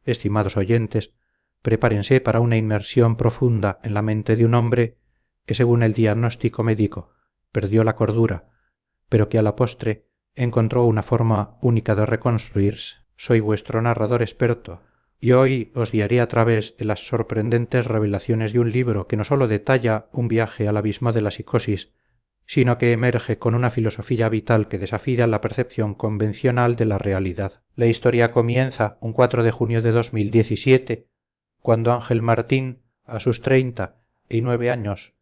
estimados oyentes, prepárense para una inmersión profunda en la mente de un hombre que, según el diagnóstico médico, perdió la cordura, pero que a la postre encontró una forma única de reconstruirse. Soy vuestro narrador experto, y hoy os guiaré a través de las sorprendentes revelaciones de un libro que no sólo detalla un viaje al abismo de la psicosis, sino que emerge con una filosofía vital que desafía la percepción convencional de la realidad. La historia comienza un 4 de junio de 2017, cuando Ángel Martín, a sus 39 años,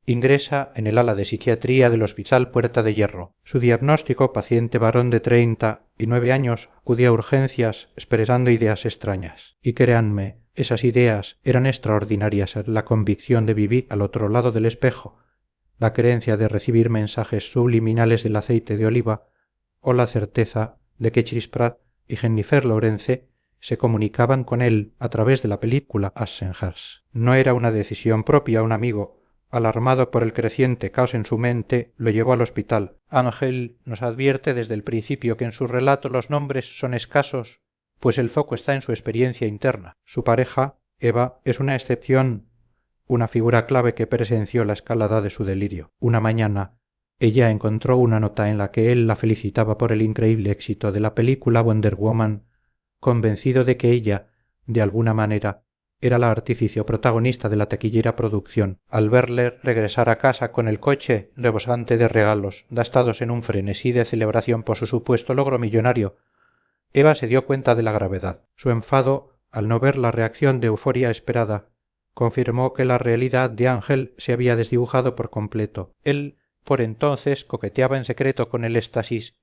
ingresa en el ala de psiquiatría del Hospital Puerta de Hierro. Su diagnóstico, paciente varón de 39 años, acudía a urgencias expresando ideas extrañas. Y créanme, esas ideas eran extraordinarias: la convicción de vivir al otro lado del espejo, la creencia de recibir mensajes subliminales del aceite de oliva, o la certeza de que Chris Pratt y Jennifer Lawrence se comunicaban con él a través de la película Assenhurst. No era una decisión propia. Un amigo, alarmado por el creciente caos en su mente, lo llevó al hospital. Ángel nos advierte desde el principio que en su relato los nombres son escasos, pues el foco está en su experiencia interna. Su pareja, Eva, es una excepción, una figura clave que presenció la escalada de su delirio. Una mañana, ella encontró una nota en la que él la felicitaba por el increíble éxito de la película Wonder Woman, convencido de que ella, de alguna manera, era la artífice protagonista de la taquillera producción. Al verle regresar a casa con el coche rebosante de regalos, gastados en un frenesí de celebración por su supuesto logro millonario, Eva se dio cuenta de la gravedad. Su enfado, al no ver la reacción de euforia esperada, confirmó que la realidad de Ángel se había desdibujado por completo. Él, por entonces, coqueteaba en secreto con el éxtasis,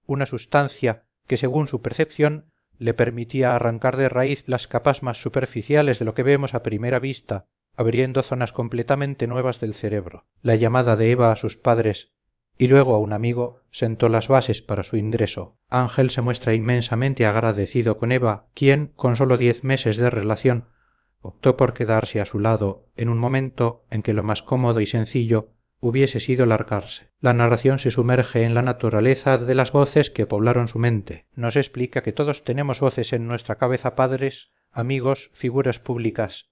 una sustancia que, según su percepción, le permitía arrancar de raíz las capas más superficiales de lo que vemos a primera vista, abriendo zonas completamente nuevas del cerebro. La llamada de Eva a sus padres y luego a un amigo sentó las bases para su ingreso. Ángel se muestra inmensamente agradecido con Eva, quien, con solo 10 meses de relación, optó por quedarse a su lado en un momento en que lo más cómodo y sencillo hubiese sido largarse. La narración se sumerge en la naturaleza de las voces que poblaron su mente. Nos explica que todos tenemos voces en nuestra cabeza: padres, amigos, figuras públicas,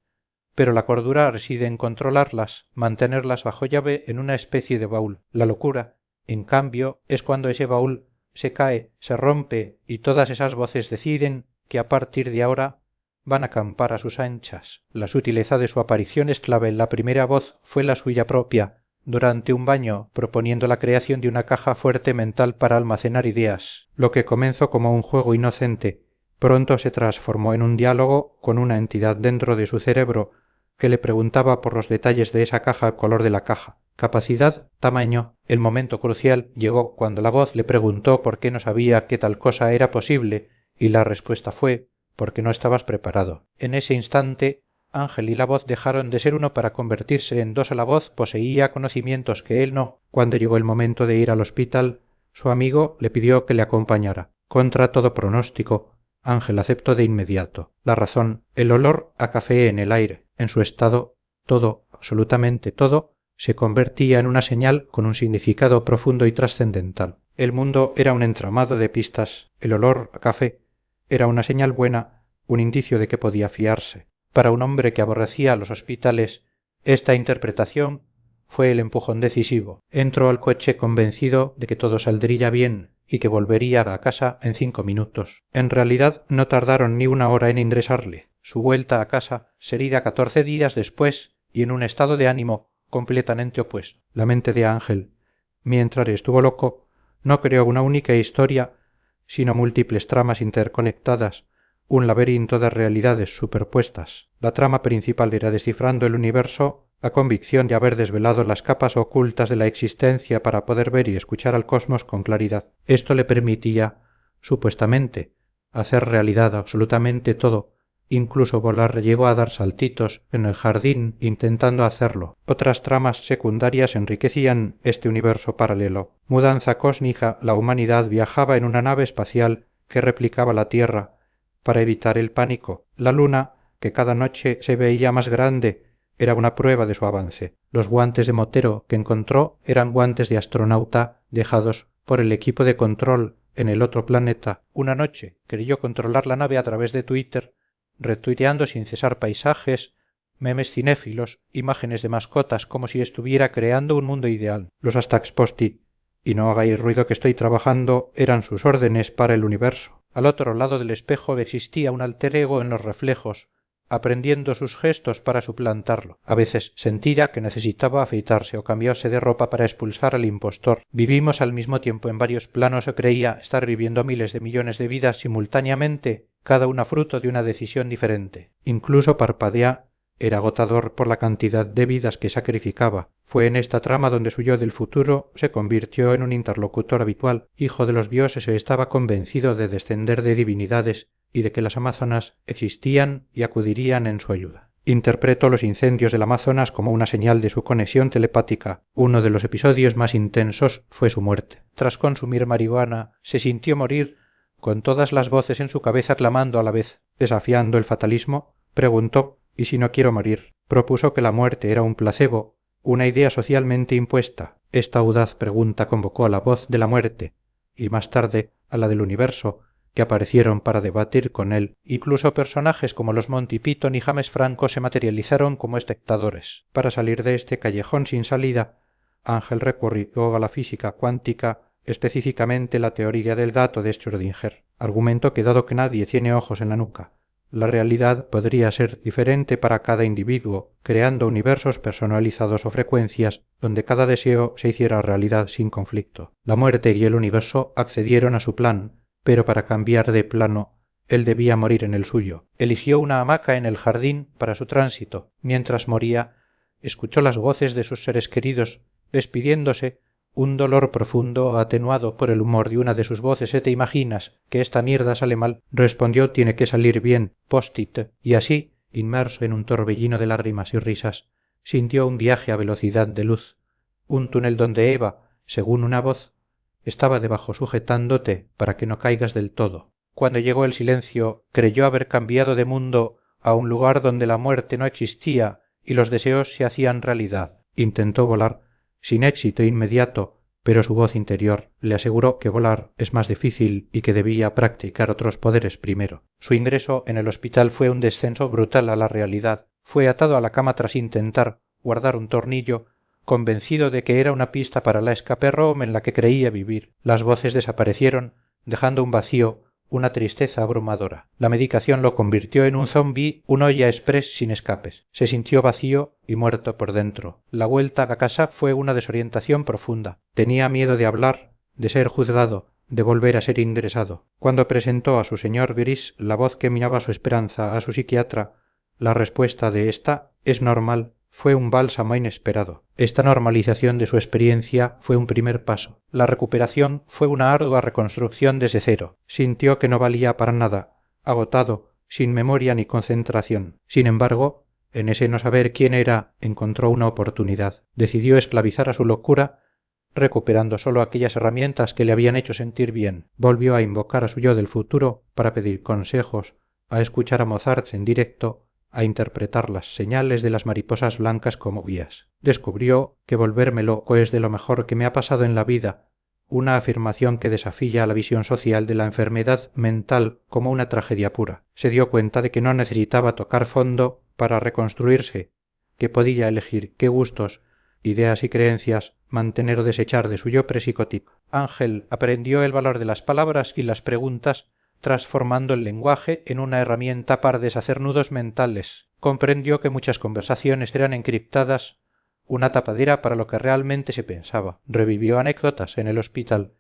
pero la cordura reside en controlarlas, mantenerlas bajo llave en una especie de baúl. La locura, en cambio, es cuando ese baúl se cae, se rompe y todas esas voces deciden que a partir de ahora van a campar a sus anchas. La sutileza de su aparición es clave. La primera voz fue la suya propia, durante un baño, proponiendo la creación de una caja fuerte mental para almacenar ideas. Lo que comenzó como un juego inocente, pronto se transformó en un diálogo con una entidad dentro de su cerebro que le preguntaba por los detalles de esa caja, el color de la caja, capacidad, tamaño. El momento crucial llegó cuando la voz le preguntó por qué no sabía que tal cosa era posible, y la respuesta fue: porque no estabas preparado. En ese instante, Ángel y la voz dejaron de ser uno para convertirse en dos. La voz poseía conocimientos que él no. Cuando llegó el momento de ir al hospital, su amigo le pidió que le acompañara. Contra todo pronóstico, Ángel aceptó de inmediato. La razón: el olor a café en el aire. En su estado, todo, absolutamente todo, se convertía en una señal con un significado profundo y trascendental. El mundo era un entramado de pistas. El olor a café era una señal buena, un indicio de que podía fiarse. Para un hombre que aborrecía los hospitales, esta interpretación fue el empujón decisivo. Entró al coche convencido de que todo saldría bien y que volvería a casa en 5 minutos. En realidad no tardaron ni una hora en ingresarle. Su vuelta a casa sería 14 días después y en un estado de ánimo completamente opuesto. La mente de Ángel, mientras estuvo loco, no creó una única historia, sino múltiples tramas interconectadas, un laberinto de realidades superpuestas. La trama principal era, descifrando el universo, la convicción de haber desvelado las capas ocultas de la existencia para poder ver y escuchar al cosmos con claridad. Esto le permitía, supuestamente, hacer realidad absolutamente todo. Incluso volar llegó a dar saltitos en el jardín intentando hacerlo. Otras tramas secundarias enriquecían este universo paralelo. Mudanza cósmica: la humanidad viajaba en una nave espacial que replicaba la Tierra para evitar el pánico. La luna, que cada noche se veía más grande, era una prueba de su avance. Los guantes de motero que encontró eran guantes de astronauta dejados por el equipo de control en el otro planeta. Una noche creyó controlar la nave a través de Twitter, retuiteando sin cesar paisajes, memes cinéfilos, imágenes de mascotas, como si estuviera creando un mundo ideal. Los hashtags post-it y no hagáis ruido que estoy trabajando eran sus órdenes para el universo. Al otro lado del espejo existía un alter ego en los reflejos, aprendiendo sus gestos para suplantarlo. A veces sentía que necesitaba afeitarse o cambiarse de ropa para expulsar al impostor. Vivimos al mismo tiempo en varios planos o creía estar viviendo miles de millones de vidas simultáneamente, cada una fruto de una decisión diferente. Incluso parpadea era agotador por la cantidad de vidas que sacrificaba. Fue en esta trama donde su yo del futuro se convirtió en un interlocutor habitual, hijo de los dioses, e estaba convencido de descender de divinidades y de que las amazonas existían y acudirían en su ayuda. Interpretó los incendios del Amazonas como una señal de su conexión telepática. Uno de los episodios más intensos fue su muerte. Tras consumir marihuana, se sintió morir con todas las voces en su cabeza clamando a la vez. Desafiando el fatalismo, preguntó: ¿y si no quiero morir? Propuso que la muerte era un placebo, una idea socialmente impuesta. Esta audaz pregunta convocó a la voz de la muerte, y más tarde a la del universo, que aparecieron para debatir con él. Incluso personajes como los Monty Python y James Franco se materializaron como espectadores. Para salir de este callejón sin salida, Ángel recurrió a la física cuántica, específicamente la teoría del gato de Schrödinger. Argumentó que dado que nadie tiene ojos en la nuca, la realidad podría ser diferente para cada individuo, creando universos personalizados o frecuencias donde cada deseo se hiciera realidad sin conflicto. La muerte y el universo accedieron a su plan, pero para cambiar de plano, él debía morir en el suyo. Eligió una hamaca en el jardín para su tránsito. Mientras moría, escuchó las voces de sus seres queridos, despidiéndose. Un dolor profundo, atenuado por el humor de una de sus voces. ¿Te imaginas que esta mierda sale mal? Respondió: tiene que salir bien. Post-it. Y así, inmerso en un torbellino de lágrimas y risas, sintió un viaje a velocidad de luz, un túnel donde Eva, según una voz, estaba debajo sujetándote para que no caigas del todo. Cuando llegó el silencio, creyó haber cambiado de mundo a un lugar donde la muerte no existía y los deseos se hacían realidad. Intentó volar, sin éxito inmediato, pero su voz interior le aseguró que volar es más difícil y que debía practicar otros poderes primero. Su ingreso en el hospital fue un descenso brutal a la realidad. Fue atado a la cama tras intentar guardar un tornillo, convencido de que era una pista para la escape room en la que creía vivir. Las voces desaparecieron, dejando un vacío, una tristeza abrumadora. La medicación lo convirtió en un zombi, un olla express sin escapes. Se sintió vacío y muerto por dentro. La vuelta a casa fue una desorientación profunda. Tenía miedo de hablar, de ser juzgado, de volver a ser ingresado. Cuando presentó a su señor gris la voz que minaba su esperanza a su psiquiatra, la respuesta de ésta: es normal, fue un bálsamo inesperado. Esta normalización de su experiencia fue un primer paso. La recuperación fue una ardua reconstrucción desde cero. Sintió que no valía para nada, agotado, sin memoria ni concentración. Sin embargo, en ese no saber quién era, encontró una oportunidad. Decidió esclavizar a su locura, recuperando solo aquellas herramientas que le habían hecho sentir bien. Volvió a invocar a su yo del futuro para pedir consejos, a escuchar a Mozart en directo, a interpretar las señales de las mariposas blancas como guías. Descubrió que volverme loco es de lo mejor que me ha pasado en la vida, una afirmación que desafía la visión social de la enfermedad mental como una tragedia pura. Se dio cuenta de que no necesitaba tocar fondo para reconstruirse, que podía elegir qué gustos, ideas y creencias mantener o desechar de su yo presicótico. Ángel aprendió el valor de las palabras y las preguntas, transformando el lenguaje en una herramienta para deshacer nudos mentales. Comprendió que muchas conversaciones eran encriptadas, una tapadera para lo que realmente se pensaba. Revivió anécdotas en el hospital,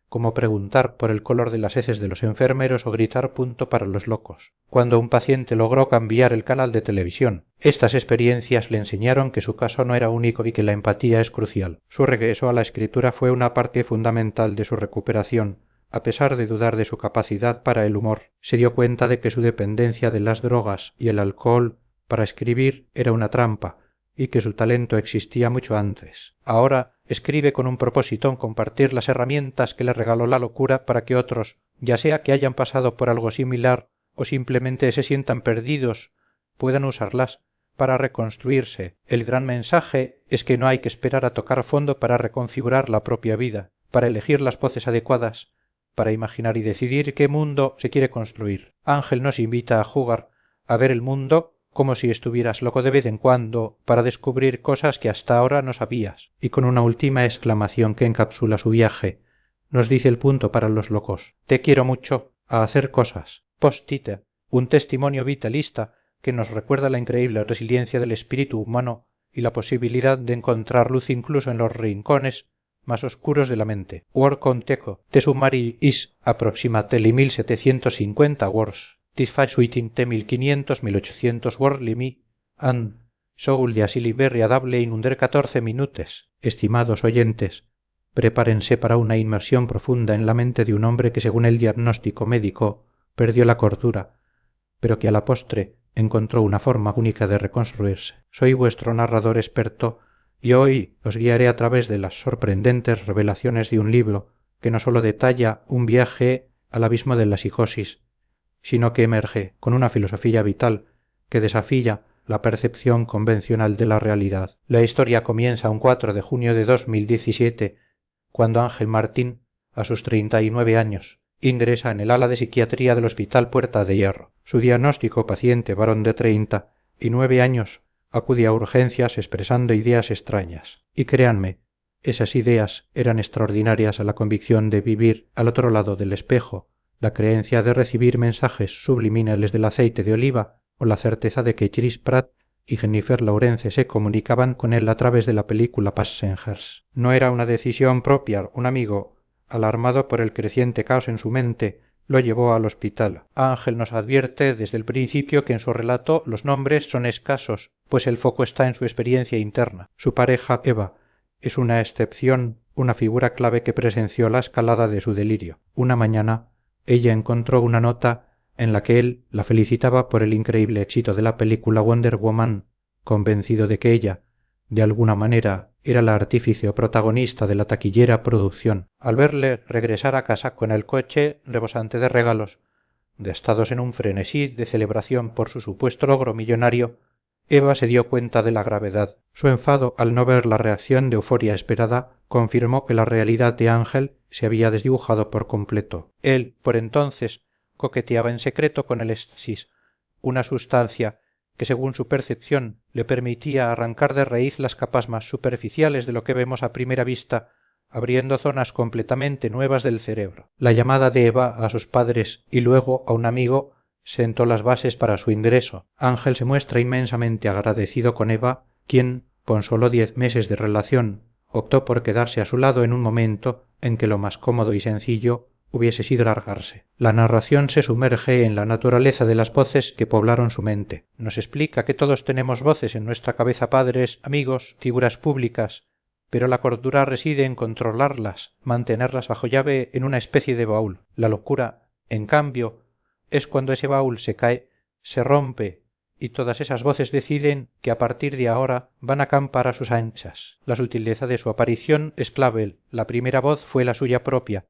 como preguntar por el color de las heces de los enfermeros o gritar punto para los locos. Cuando un paciente logró cambiar el canal de televisión, estas experiencias le enseñaron que su caso no era único y que la empatía es crucial. Su regreso a la escritura fue una parte fundamental de su recuperación. A pesar de dudar de su capacidad para el humor, se dio cuenta de que su dependencia de las drogas y el alcohol para escribir era una trampa y que su talento existía mucho antes. Ahora escribe con un propósito en compartir las herramientas que le regaló la locura para que otros, ya sea que hayan pasado por algo similar o simplemente se sientan perdidos, puedan usarlas para reconstruirse. El gran mensaje es que no hay que esperar a tocar fondo para reconfigurar la propia vida, para elegir las voces adecuadas, para imaginar y decidir qué mundo se quiere construir. Ángel nos invita a jugar, a ver el mundo como si estuvieras loco de vez en cuando para descubrir cosas que hasta ahora no sabías. Y con una última exclamación que encapsula su viaje, nos dice el punto para los locos. Te quiero mucho. A hacer cosas. Post-ite, un testimonio vitalista que nos recuerda la increíble resiliencia del espíritu humano y la posibilidad de encontrar luz incluso en los rincones más oscuros de la mente. Word conteco, te sumari is aproximately 1750 words, tisfasuiting te 1500-1800 word limi, and soul de asili berri adable in under 14 minutes. Estimados oyentes, prepárense para una inmersión profunda en la mente de un hombre que según el diagnóstico médico perdió la cordura, pero que a la postre encontró una forma única de reconstruirse. Soy vuestro narrador experto y hoy os guiaré a través de las sorprendentes revelaciones de un libro que no solo detalla un viaje al abismo de la psicosis, sino que emerge con una filosofía vital que desafía la percepción convencional de la realidad. La historia comienza un 4 de junio de 2017, cuando Ángel Martín, a sus 39 años, ingresa en el ala de psiquiatría del Hospital Puerta de Hierro. Su diagnóstico, paciente varón de 39 años, acude a urgencias expresando ideas extrañas. Y créanme, esas ideas eran extraordinarias a la convicción de vivir al otro lado del espejo, la creencia de recibir mensajes subliminales del aceite de oliva o la certeza de que Chris Pratt y Jennifer Lawrence se comunicaban con él a través de la película Passengers. No era una decisión propia, un amigo, alarmado por el creciente caos en su mente, lo llevó al hospital. Ángel nos advierte desde el principio que en su relato los nombres son escasos, pues el foco está en su experiencia interna. Su pareja, Eva, es una excepción, una figura clave que presenció la escalada de su delirio. Una mañana, ella encontró una nota en la que él la felicitaba por el increíble éxito de la película Wonder Woman, convencido de que ella, de alguna manera, era la artífice o protagonista de la taquillera producción. Al verle regresar a casa con el coche rebosante de regalos, gastados en un frenesí de celebración por su supuesto logro millonario, Eva se dio cuenta de la gravedad. Su enfado al no ver la reacción de euforia esperada confirmó que la realidad de Ángel se había desdibujado por completo. Él, por entonces, coqueteaba en secreto con el éxtasis, una sustancia que según su percepción le permitía arrancar de raíz las capas más superficiales de lo que vemos a primera vista, abriendo zonas completamente nuevas del cerebro. La llamada de Eva a sus padres y luego a un amigo sentó las bases para su ingreso. Ángel se muestra inmensamente agradecido con Eva, quien, con solo 10 meses de relación, optó por quedarse a su lado en un momento en que lo más cómodo y sencillo hubiese sido largarse. La narración se sumerge en la naturaleza de las voces que poblaron su mente. Nos explica que todos tenemos voces en nuestra cabeza, padres, amigos, figuras públicas, pero la cordura reside en controlarlas, mantenerlas bajo llave en una especie de baúl. La locura, en cambio, es cuando ese baúl se cae, se rompe, y todas esas voces deciden que a partir de ahora van a acampar a sus anchas. La sutileza de su aparición es clave. La primera voz fue la suya propia,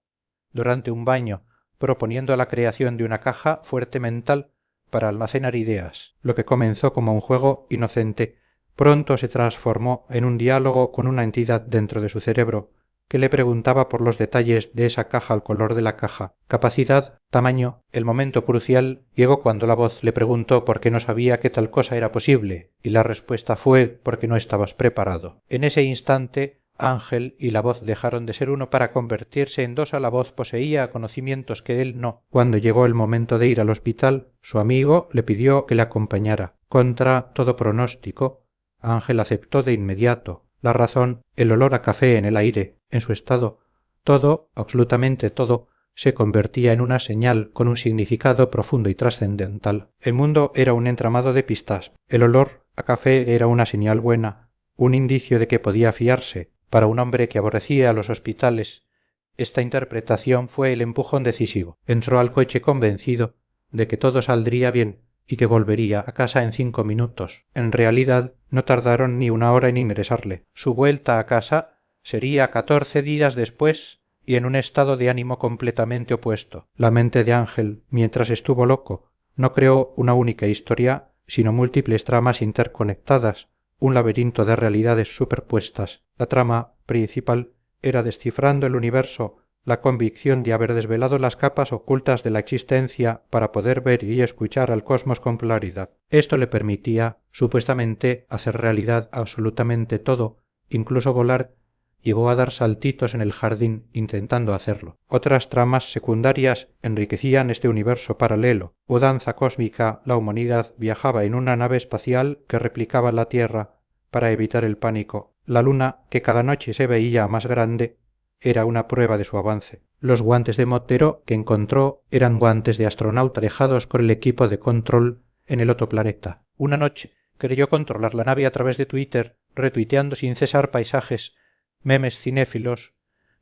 durante un baño, proponiendo la creación de una caja fuerte mental para almacenar ideas. Lo que comenzó como un juego inocente, pronto se transformó en un diálogo con una entidad dentro de su cerebro, que le preguntaba por los detalles de esa caja al color de la caja, capacidad, tamaño. El momento crucial llegó cuando la voz le preguntó por qué no sabía que tal cosa era posible, y la respuesta fue porque no estabas preparado. En ese instante, Ángel y la voz dejaron de ser uno para convertirse en dos. A la voz poseía conocimientos que él no. Cuando llegó el momento de ir al hospital, su amigo le pidió que le acompañara. Contra todo pronóstico, Ángel aceptó de inmediato. La razón, el olor a café en el aire, en su estado, todo, absolutamente todo, se convertía en una señal con un significado profundo y trascendental. El mundo era un entramado de pistas. El olor a café era una señal buena, un indicio de que podía fiarse. Para un hombre que aborrecía a los hospitales, esta interpretación fue el empujón decisivo. Entró al coche convencido de que todo saldría bien y que volvería a casa en 5 minutos. En realidad, no tardaron ni una hora en ingresarle. Su vuelta a casa sería 14 días después y en un estado de ánimo completamente opuesto. La mente de Ángel, mientras estuvo loco, no creó una única historia, sino múltiples tramas interconectadas, un laberinto de realidades superpuestas. La trama principal era descifrando el universo la convicción de haber desvelado las capas ocultas de la existencia para poder ver y escuchar al cosmos con claridad. Esto le permitía, supuestamente, hacer realidad absolutamente todo, incluso volar. Llegó a dar saltitos en el jardín intentando hacerlo. Otras tramas secundarias enriquecían este universo paralelo o danza cósmica. La humanidad viajaba en una nave espacial que replicaba la Tierra para evitar el pánico. La luna, que cada noche se veía más grande, era una prueba de su avance. Los guantes de Mottero que encontró eran guantes de astronauta dejados por el equipo de control en el otro planeta. Una noche creyó controlar la nave a través de Twitter, retuiteando sin cesar paisajes, memes cinéfilos,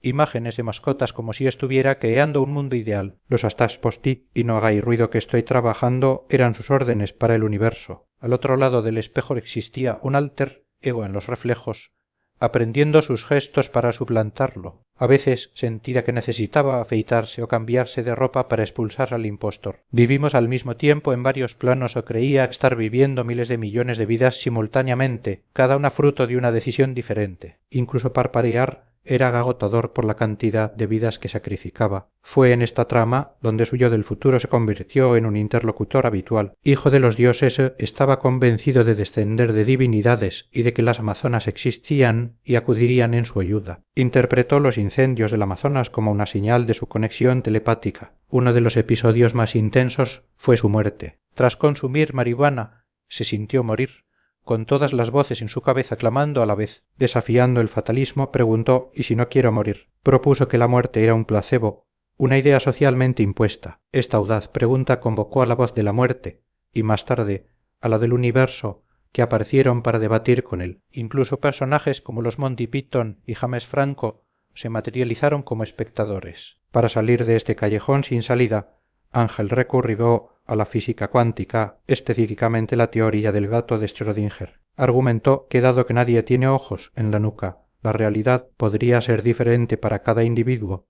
imágenes de mascotas como si estuviera creando un mundo ideal. Los hashtags postí y no hagáis ruido que estoy trabajando eran sus órdenes para el universo. Al otro lado del espejo existía un alter ego en los reflejos, aprendiendo sus gestos para suplantarlo. A veces sentía que necesitaba afeitarse o cambiarse de ropa para expulsar al impostor. Vivimos al mismo tiempo en varios planos o creía estar viviendo miles de millones de vidas simultáneamente, cada una fruto de una decisión diferente. Incluso parpadear era agotador por la cantidad de vidas que sacrificaba. Fue en esta trama donde su yo del futuro se convirtió en un interlocutor habitual. Hijo de los dioses, estaba convencido de descender de divinidades y de que las amazonas existían y acudirían en su ayuda. Interpretó los incendios del Amazonas como una señal de su conexión telepática. Uno de los episodios más intensos fue su muerte. Tras consumir marihuana, se sintió morir, con todas las voces en su cabeza clamando a la vez. Desafiando el fatalismo, preguntó ¿y si no quiero morir? Propuso que la muerte era un placebo, una idea socialmente impuesta. Esta audaz pregunta convocó a la voz de la muerte, y más tarde a la del universo, que aparecieron para debatir con él. Incluso personajes como los Monty Python y James Franco se materializaron como espectadores. Para salir de este callejón sin salida, Ángel recurrió a la física cuántica, específicamente la teoría del gato de Schrödinger. Argumentó que dado que nadie tiene ojos en la nuca, la realidad podría ser diferente para cada individuo,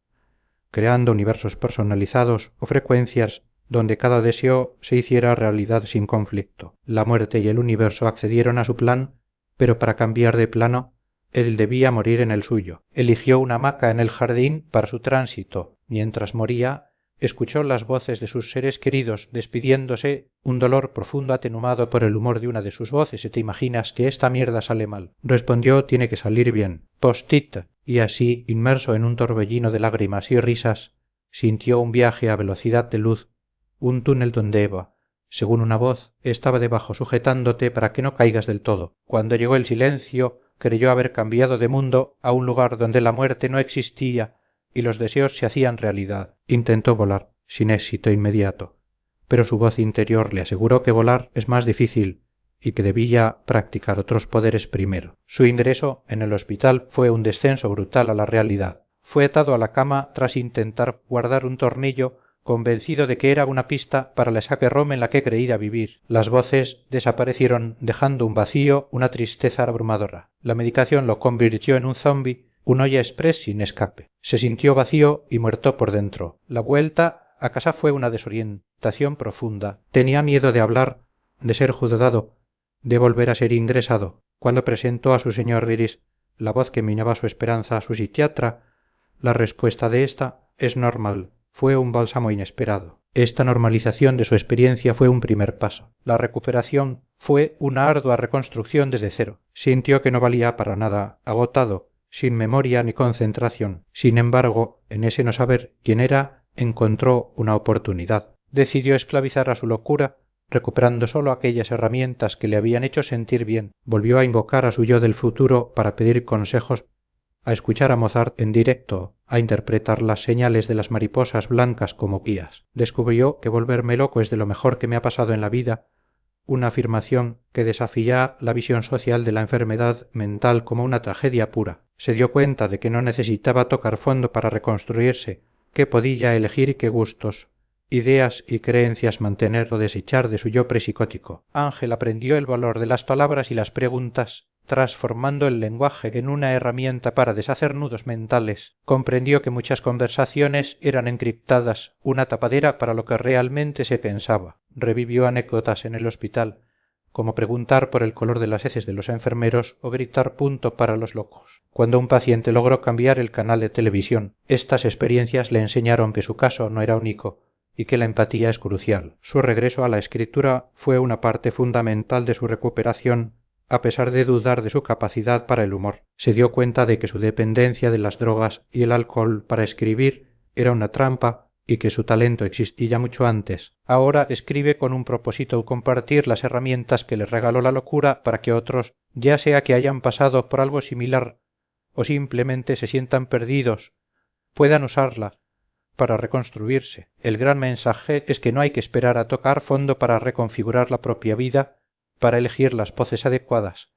creando universos personalizados o frecuencias donde cada deseo se hiciera realidad sin conflicto. La muerte y el universo accedieron a su plan, pero para cambiar de plano, él debía morir en el suyo. Eligió una hamaca en el jardín para su tránsito. Mientras moría, escuchó las voces de sus seres queridos despidiéndose, un dolor profundo atenuado por el humor de una de sus voces. ¿Y te imaginas que esta mierda sale mal? Respondió, tiene que salir bien. Post-it. Y así, inmerso en un torbellino de lágrimas y risas, sintió un viaje a velocidad de luz, un túnel donde Eva, según una voz, estaba debajo sujetándote para que no caigas del todo. Cuando llegó el silencio, creyó haber cambiado de mundo a un lugar donde la muerte no existía y los deseos se hacían realidad. Intentó volar, sin éxito inmediato, pero su voz interior le aseguró que volar es más difícil y que debía practicar otros poderes primero. Su ingreso en el hospital fue un descenso brutal a la realidad. Fue atado a la cama tras intentar guardar un tornillo, convencido de que era una pista para la escape room en la que creía vivir. Las voces desaparecieron dejando un vacío, una tristeza abrumadora. La medicación lo convirtió en un zombie, un olla express sin escape. Se sintió vacío y muerto por dentro. La vuelta a casa fue una desorientación profunda. Tenía miedo de hablar, de ser juzgado, de volver a ser ingresado. Cuando presentó a su señor Iris la voz que minaba su esperanza a su psiquiatra, la respuesta de ésta es normal. Fue un bálsamo inesperado. Esta normalización de su experiencia fue un primer paso. La recuperación fue una ardua reconstrucción desde cero. Sintió que no valía para nada, agotado, sin memoria ni concentración. Sin embargo, en ese no saber quién era, encontró una oportunidad. Decidió esclavizar a su locura, recuperando solo aquellas herramientas que le habían hecho sentir bien. Volvió a invocar a su yo del futuro para pedir consejos, a escuchar a Mozart en directo, a interpretar las señales de las mariposas blancas como guías. Descubrió que volverme loco es de lo mejor que me ha pasado en la vida, una afirmación que desafía la visión social de la enfermedad mental como una tragedia pura. Se dio cuenta de que no necesitaba tocar fondo para reconstruirse, que podía elegir qué gustos, ideas y creencias mantener o desechar de su yo prepsicótico. Ángel aprendió el valor de las palabras y las preguntas, transformando el lenguaje en una herramienta para deshacer nudos mentales. Comprendió que muchas conversaciones eran encriptadas, una tapadera para lo que realmente se pensaba. Revivió anécdotas en el hospital, como preguntar por el color de las heces de los enfermeros o gritar punto para los locos. Cuando un paciente logró cambiar el canal de televisión, estas experiencias le enseñaron que su caso no era único y que la empatía es crucial. Su regreso a la escritura fue una parte fundamental de su recuperación, a pesar de dudar de su capacidad para el humor. Se dio cuenta de que su dependencia de las drogas y el alcohol para escribir era una trampa y que su talento existía mucho antes. Ahora escribe con un propósito: compartir las herramientas que le regaló la locura para que otros, ya sea que hayan pasado por algo similar o simplemente se sientan perdidos, puedan usarla para reconstruirse. El gran mensaje es que no hay que esperar a tocar fondo para reconfigurar la propia vida, para elegir las poses adecuadas,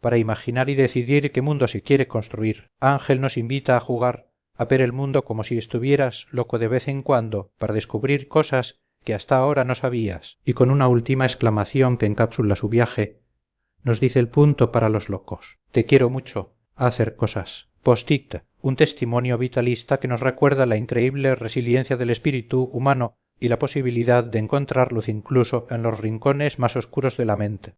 para imaginar y decidir qué mundo se quiere construir. Ángel nos invita a jugar, a ver el mundo como si estuvieras loco de vez en cuando, para descubrir cosas que hasta ahora no sabías. Y con una última exclamación que encapsula su viaje, nos dice el punto para los locos: te quiero mucho, a hacer cosas. Post-it, un testimonio vitalista que nos recuerda la increíble resiliencia del espíritu humano y la posibilidad de encontrar luz incluso en los rincones más oscuros de la mente.